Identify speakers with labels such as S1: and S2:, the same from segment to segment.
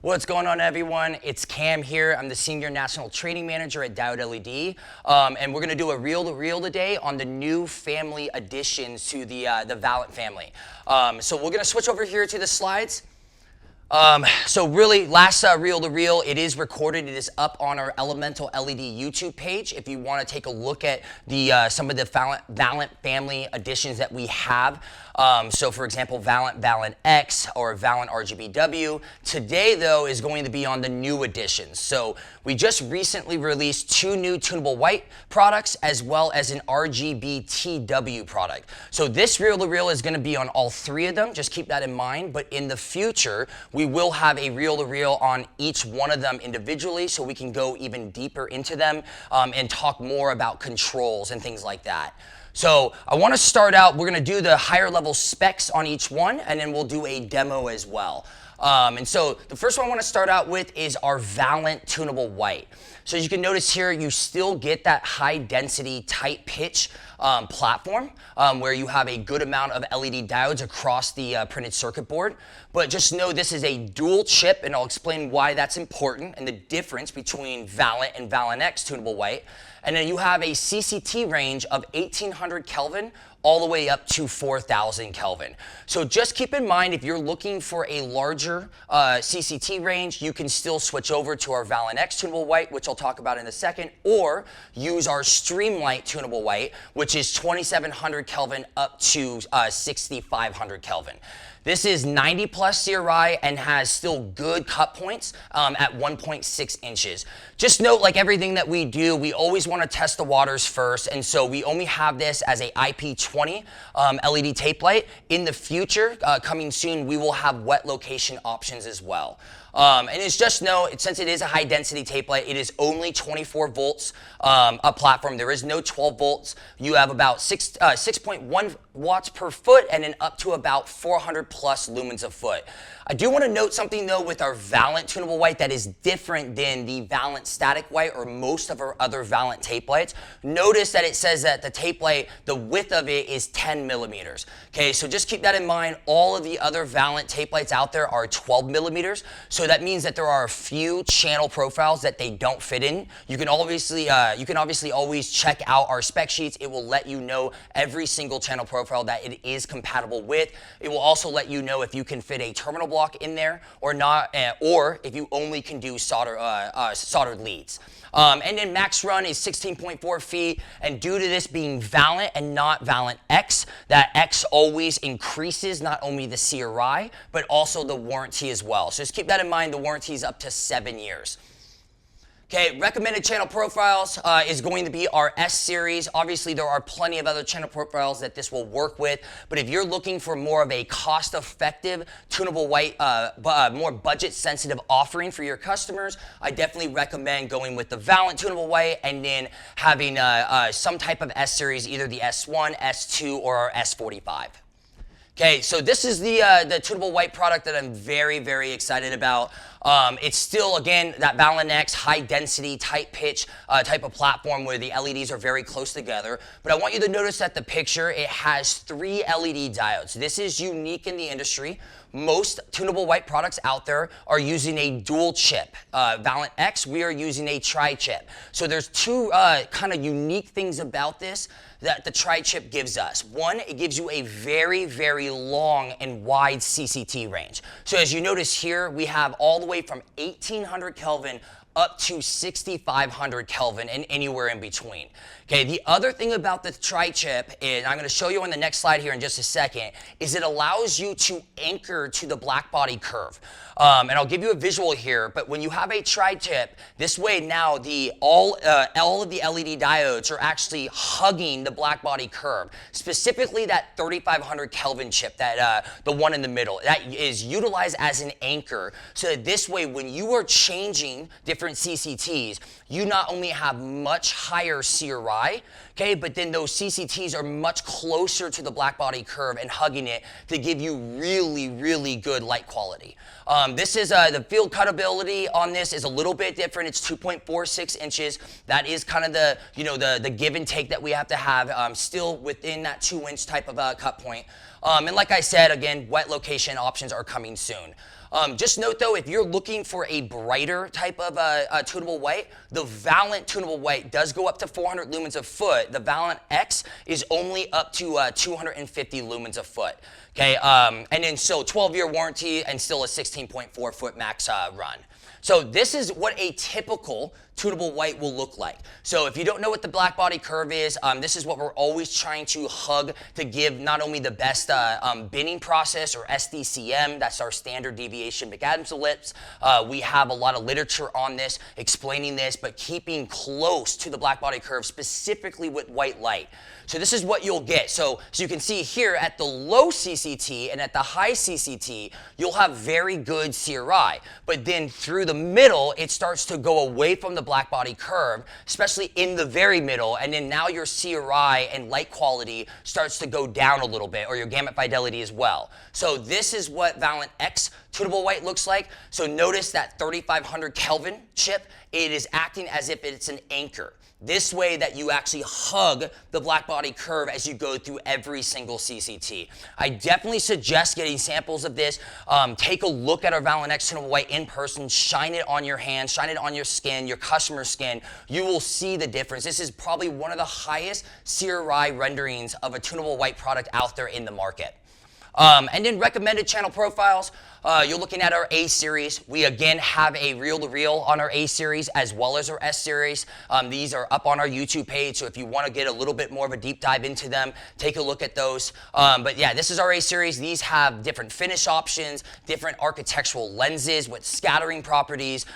S1: What's going on, everyone? It's Cam here. I'm the Senior National Trading Manager at Diode LED, and we're going to do a reel-to-reel today on the new family additions to the VALENT family. So we're going to switch over here to the slides. So really, last reel-to-reel, it is recorded. It is up on our Elemental LED YouTube page if you want to take a look at the some of the VALENT family additions that we have. So for example, VALENT X or VALENT RGBTW. Today, though, is going to be on the new additions. So we just recently released 2 new tunable white products as well as an RGBTW product. So this reel-to-reel is going to be on all 3 of them. Just keep that in mind. But in the future, we will have a reel-to-reel on each one of them individually so we can go even deeper into them and talk more about controls and things like that. So I want to start out, we're going to do the higher level specs on each one, and then we'll do a demo as well. And so the first one I want to start out with is our VALENT Tunable White. So as you can notice here, you still get that high density, tight pitch platform where you have a good amount of LED diodes across the printed circuit board. But just know this is a dual chip, and I'll explain why that's important and the difference between VALENT and VALENT X Tunable White. And then you have a CCT range of 1800 Kelvin all the way up to 4000 Kelvin. So just keep in mind, if you're looking for a larger CCT range, you can still switch over to our VALENT X Tunable White, which I'll talk about in a second, or use our Streamlight Tunable White, which is 2700 Kelvin up to 6500 Kelvin. This is 90 plus CRI and has still good cut points at 1.6 inches. Just note, like everything that we do, we always want to test the waters first, and so we only have this as a IP20 LED tape light. In the future, coming soon, we will have wet location options as well. And it's just since it is a high density tape light, it is only 24 volts a platform. There is no 12 volts. You have about 6.1 watts per foot and then up to about 400 plus lumens a foot. I do want to note something though with our VALENT Tunable White that is different than the VALENT Static White or most of our other VALENT tape lights. Notice that it says that the tape light, the width of it is 10 millimeters. Okay, so just keep that in mind. All of the other VALENT tape lights out there are 12 millimeters. So that means that there are a few channel profiles that they don't fit in. You can obviously always check out our spec sheets. It will let you know every single channel profile that it is compatible with. It will also let you know if you can fit a terminal block in there or not, or if you only can do soldered leads. And then max run is 16.4 feet, and due to this being VALENT and not VALENT X, that X always increases not only the CRI, but also the warranty as well. So just keep that in mind, the warranty is up to 7 years. Okay, recommended channel profiles is going to be our S series. Obviously, there are plenty of other channel profiles that this will work with, but if you're looking for more of a cost-effective tunable white, more budget-sensitive offering for your customers, I definitely recommend going with the VALENT Tunable White and then having some type of S series, either the S1, S2, or our S45. Okay, so this is the tunable white product that I'm very, very excited about. It's still, again, that VALENT X high density, tight pitch type of platform where the LEDs are very close together. But I want you to notice that the picture, it has 3 LED diodes. This is unique in the industry. Most tunable white products out there are using a dual chip. VALENT X, we are using a tri-chip. So there's 2 kind of unique things about this that the tri-chip gives us. One, it gives you a very, very long and wide CCT range. So as you notice here, we have all the way from 1800 Kelvin up to 6500 Kelvin and anywhere in between. Okay, the other thing about the tri-chip, and I'm going to show you on the next slide here in just a second, is it allows you to anchor to the black body curve. And I'll give you a visual here, but when you have a tri-chip, this way now all of the LED diodes are actually hugging the black body curve, specifically that 3500 Kelvin chip, that the one in the middle, that is utilized as an anchor. So that this way, when you are changing different CCTs, you not only have much higher CRI, okay, but then those CCTs are much closer to the black body curve and hugging it to give you really, really good light quality. This is the field cutability on this is a little bit different. It's 2.46 inches. That is kind of the give and take that we have to have, still within that 2-inch type of cut point. And like I said, again, wet location options are coming soon. Just note though, if you're looking for a brighter type of tunable white, the VALENT tunable white does go up to 400 lumens a foot. The VALENT X is only up to 250 lumens a foot. Okay, and then so 12-year warranty and still a 16.4 foot max run. So this is what a typical tunable white will look like. So if you don't know what the black body curve is, this is what we're always trying to hug to give not only the best binning process or SDCM, that's our standard deviation McAdams ellipse. We have a lot of literature on this explaining this, but keeping close to the black body curve specifically with white light. So this is what you'll get. So you can see here at the low CCT and at the high CCT, you'll have very good CRI. But then through the middle, it starts to go away from the black body curve, especially in the very middle. And then now your CRI and light quality starts to go down a little bit, or your gamut fidelity as well. So this is what VALENT X tunable white looks like. So notice that 3500 Kelvin chip, it is acting as if it's an anchor. This way that you actually hug the black body curve as you go through every single CCT. I definitely suggest getting samples of this. Take a look at our VALENT X tunable white in person, shine it on your hand, shine it on your skin, your customer's skin. You will see the difference. This is probably one of the highest CRI renderings of a tunable white product out there in the market. And then recommended channel profiles, you're looking at our A series. We again have a reel-to-reel on our A series as well as our S series. These are up on our YouTube page, so if you want to get a little bit more of a deep dive into them, take a look at those. But yeah, this is our A series. These have different finish options, different architectural lenses with scattering properties.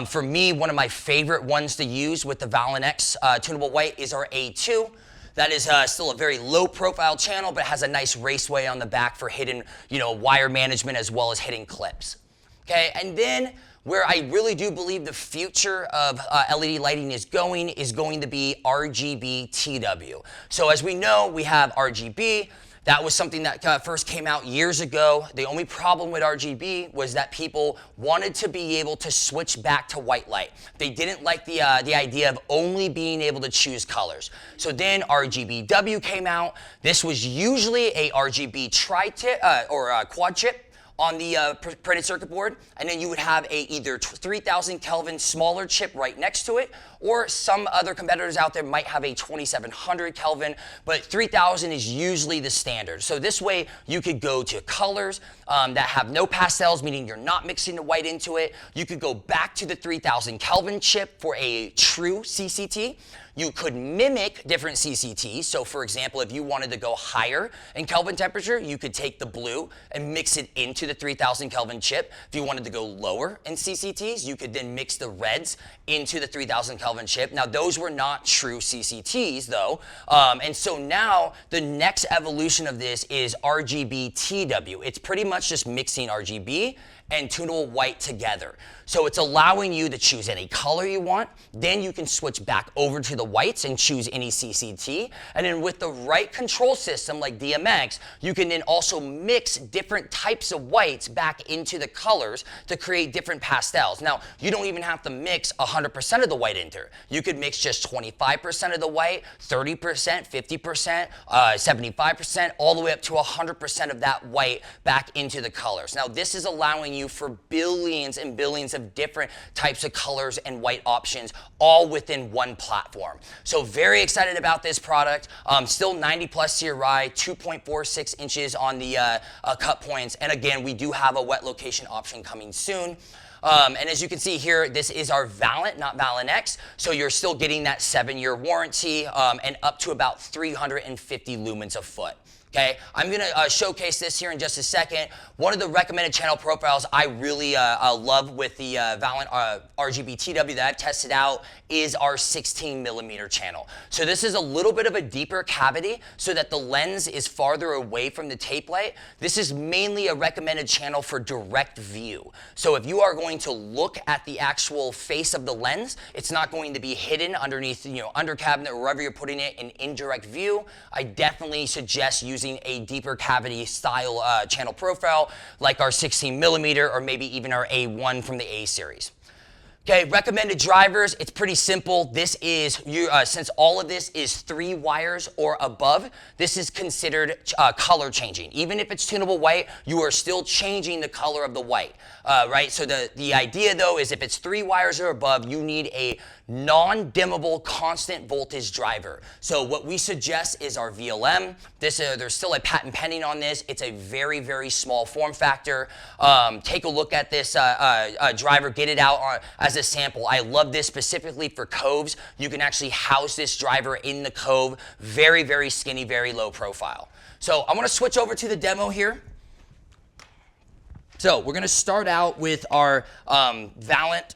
S1: For me, one of my favorite ones to use with the VALENT X tunable white is our A2. That is still a very low profile channel, but it has a nice raceway on the back for hidden, wire management as well as hidden clips. Okay, and then where I really do believe the future of LED lighting is going to be RGBTW. So as we know, we have RGB. That was something that first came out years ago. The only problem with RGB was that people wanted to be able to switch back to white light. They didn't like the idea of only being able to choose colors. So then RGBW came out. This was usually a RGB tri-tip or a quad chip on the printed circuit board, and then you would have a either 3000 Kelvin smaller chip right next to it, or some other competitors out there might have a 2700 Kelvin, but 3000 is usually the standard. So this way you could go to colors that have no pastels, meaning you're not mixing the white into it. You could go back to the 3000 Kelvin chip for a true CCT. You could mimic different CCTs. So for example, if you wanted to go higher in Kelvin temperature, you could take the blue and mix it into the 3000 Kelvin chip. If you wanted to go lower in CCTs, you could then mix the reds into the 3000 Kelvin chip. Now those were not true CCTs though. And so now the next evolution of this is RGBTW. It's pretty much just mixing RGB and tunable white together. So it's allowing you to choose any color you want. Then you can switch back over to the whites and choose any CCT. And then with the right control system like DMX, you can then also mix different types of whites back into the colors to create different pastels. Now, you don't even have to mix 100% of the white into it. You could mix just 25% of the white, 30%, 50%, 75%, all the way up to 100% of that white back into the colors. Now, this is allowing you for billions and billions of different types of colors and white options all within one platform. So very excited about this product. Still 90 plus CRI, 2.46 inches on the cut points. And again, we do have a wet location option coming soon. And as you can see here, this is our VALENT, not VALENT X. So you're still getting that 7-year warranty and up to about 350 lumens a foot. Okay, I'm going to showcase this here in just a second. One of the recommended channel profiles I really love with the VALENT RGBTW that I've tested out is our 16 millimeter channel. So this is a little bit of a deeper cavity so that the lens is farther away from the tape light. This is mainly a recommended channel for direct view. So if you are going to look at the actual face of the lens, it's not going to be hidden underneath, under cabinet or wherever you're putting it in indirect view. I definitely suggest using a deeper cavity style channel profile like our 16 millimeter or maybe even our A1 from the A series. Okay, recommended drivers, it's pretty simple. This is, since all of this is 3 wires or above, this is considered color changing. Even if it's tunable white, you are still changing the color of the white, right? So the idea though is if it's 3 wires or above, you need a non-dimmable constant voltage driver. So what we suggest is our VLM. There's still a patent pending on this. It's a very, very small form factor. Take a look at this driver, get it out as a sample. I love this specifically for coves. You can actually house this driver in the cove. Very, very skinny, very low profile. So I'm going to switch over to the demo here. So we're going to start out with our VALENT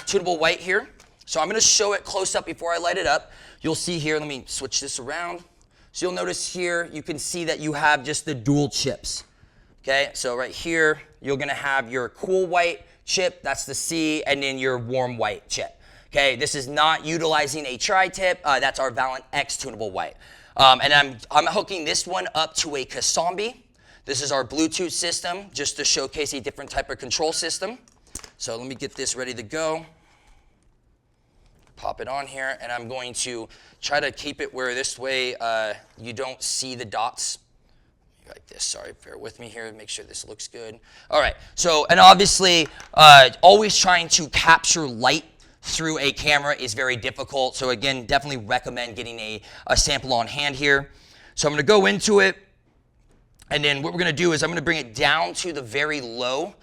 S1: tunable white here. So I'm going to show it close up before I light it up. You'll see here, let me switch this around. So you'll notice here, you can see that you have just the dual chips. Okay, so right here, you're going to have your cool white chip, that's the C, and then your warm white chip. Okay, this is not utilizing a tri-tip, that's our VALENT X tunable white. And I'm hooking this one up to a Kasambi. This is our Bluetooth system, just to showcase a different type of control system. So let me get this ready to go. Pop it on here, and I'm going to try to keep it where this way you don't see the dots. Like this, sorry, bear with me here, make sure this looks good. All right, so, and obviously, always trying to capture light through a camera is very difficult. So again, definitely recommend getting a sample on hand here. So I'm gonna go into it, and then what we're gonna do is I'm gonna bring it down to the very low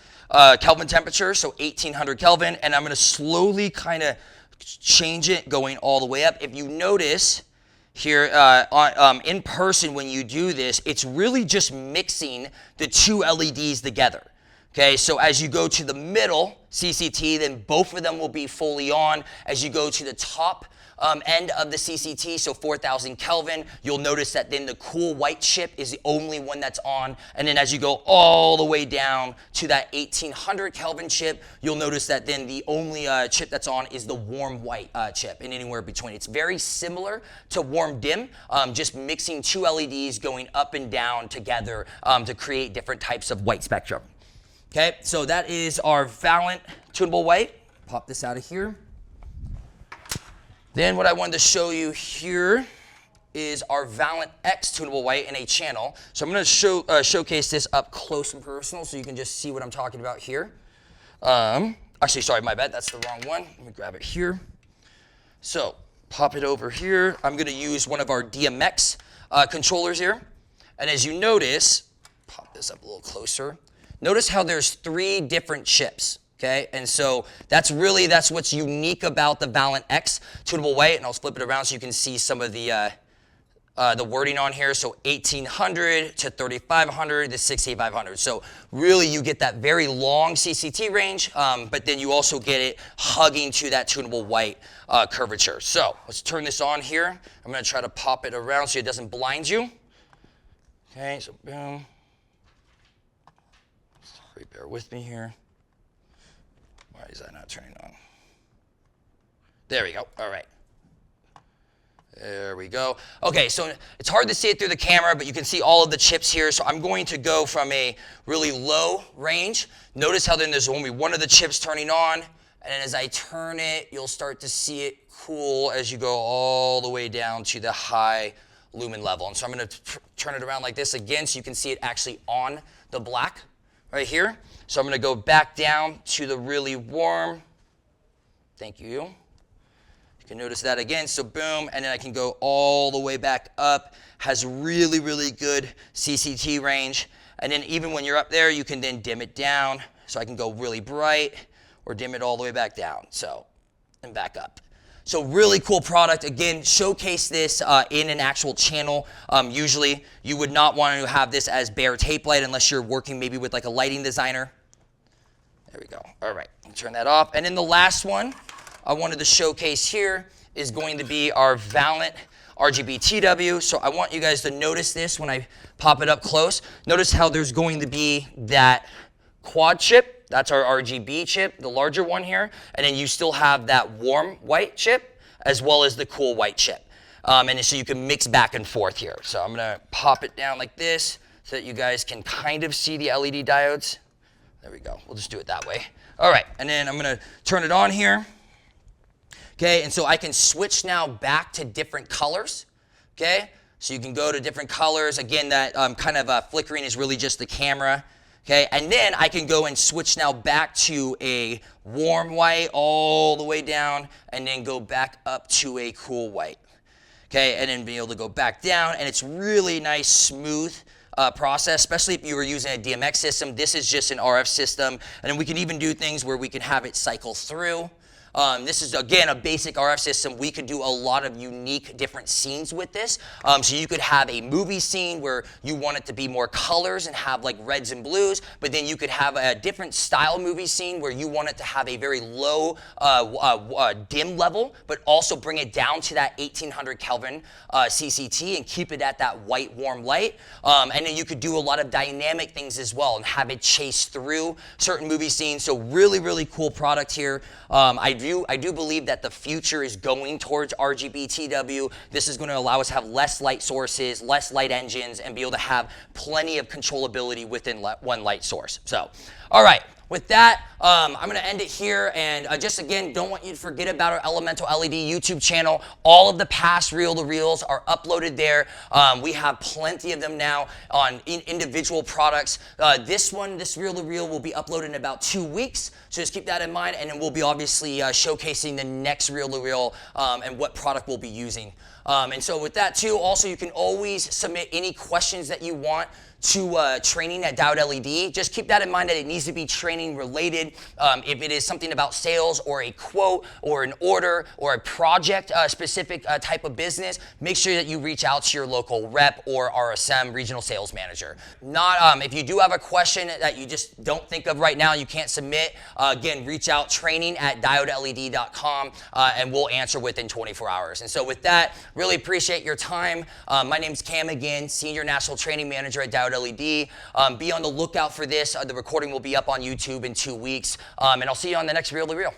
S1: Kelvin temperature, so 1800 Kelvin, and I'm gonna slowly kind of change it going all the way up. If you notice here in person when you do this, it's really just mixing the 2 LEDs together. Okay, so as you go to the middle CCT, then both of them will be fully on. As you go to the top end of the CCT, so 4000 Kelvin, you'll notice that then the cool white chip is the only one that's on. And then as you go all the way down to that 1800 Kelvin chip, you'll notice that then the only chip that's on is the warm white chip, and anywhere between. It's very similar to warm dim, just mixing 2 LEDs going up and down together to create different types of white spectrum. Okay, so that is our VALENT tunable white. Pop this out of here. Then what I wanted to show you here is our VALENT X tunable white in a channel. So I'm going to showcase this up close and personal so you can just see what I'm talking about here. Actually, sorry, my bad, that's the wrong one. Let me grab it here. So pop it over here. I'm going to use one of our DMX controllers here. And as you notice, pop this up a little closer. Notice how there's 3 different chips. Okay, and so that's what's unique about the VALENT X tunable white, and I'll flip it around so you can see some of the wording on here. So 1800 to 3500 to 6500. So really you get that very long CCT range, but then you also get it hugging to that tunable white curvature. So let's turn this on here. I'm going to try to pop it around so it doesn't blind you. Okay, so boom. Sorry, bear with me here. Why is that not turning on? There we go. All right. There we go. Okay, so it's hard to see it through the camera, but you can see all of the chips here. So I'm going to go from a really low range. Notice how then there's only one of the chips turning on, and then as I turn it, you'll start to see it cool as you go all the way down to the high lumen level. And so I'm going to turn it around like this again so you can see it actually on the black right here. So I'm going to go back down to the really warm. Thank you. You can notice that again. So boom, and then I can go all the way back up. Has really, really good CCT range. And then even when you're up there, you can then dim it down. So I can go really bright or dim it all the way back down. So, and back up. So really cool product. Again, showcase this in an actual channel. Usually you would not want to have this as bare tape light unless you're working maybe with like a lighting designer. There we go. All right, turn that off. And then the last one I wanted to showcase here is going to be our VALENT RGBTW. So I want you guys to notice this when I pop it up close. Notice how there's going to be that quad chip. That's our RGB chip, the larger one here. And then you still have that warm white chip as well as the cool white chip. And so you can mix back and forth here. So I'm going to pop it down like this so that you guys can kind of see the LED diodes. There we go. We'll just do it that way. All right, and then I'm going to turn it on here. Okay, and so I can switch now back to different colors. Okay, so you can go to different colors. Again, that kind of flickering is really just the camera. Okay, and then I can go and switch now back to a warm white all the way down, and then go back up to a cool white. Okay, and then be able to go back down, and it's really nice, smooth process, especially if you were using a DMX system. This is just an RF system, and then we can even do things where we can have it cycle through. This is, again, a basic RF system. We could do a lot of unique different scenes with this. So you could have a movie scene where you want it to be more colors and have like reds and blues, but then you could have a different style movie scene where you want it to have a very low dim level, but also bring it down to that 1800 Kelvin CCT and keep it at that white warm light. And then you could do a lot of dynamic things as well and have it chase through certain movie scenes. So really, really cool product here. I do believe that the future is going towards RGBTW. This is going to allow us to have less light sources, less light engines, and be able to have plenty of controllability within one light source. So, all right. With that, I'm going to end it here, and just again, don't want you to forget about our Elemental LED YouTube channel. All of the past reel-to-reels are uploaded there. We have plenty of them now on individual products. This reel-to-reel will be uploaded in about 2 weeks, so just keep that in mind, and then we'll be obviously showcasing the next reel-to-reel and what product we'll be using. And so with that too, also you can always submit any questions that you want to training at Diode LED. Just keep that in mind that it needs to be training related. If it is something about sales or a quote or an order or a project specific type of business, make sure that you reach out to your local rep or RSM, regional sales manager. If you do have a question that you just don't think of right now, you can't submit, again, reach out training@diodeled.com and we'll answer within 24 hours. And so with that, really appreciate your time. My name's Cam again, Senior National Training Manager at Diode LED. Be on the lookout for this. The recording will be up on YouTube in 2 weeks. And I'll see you on the next Reel to Reel.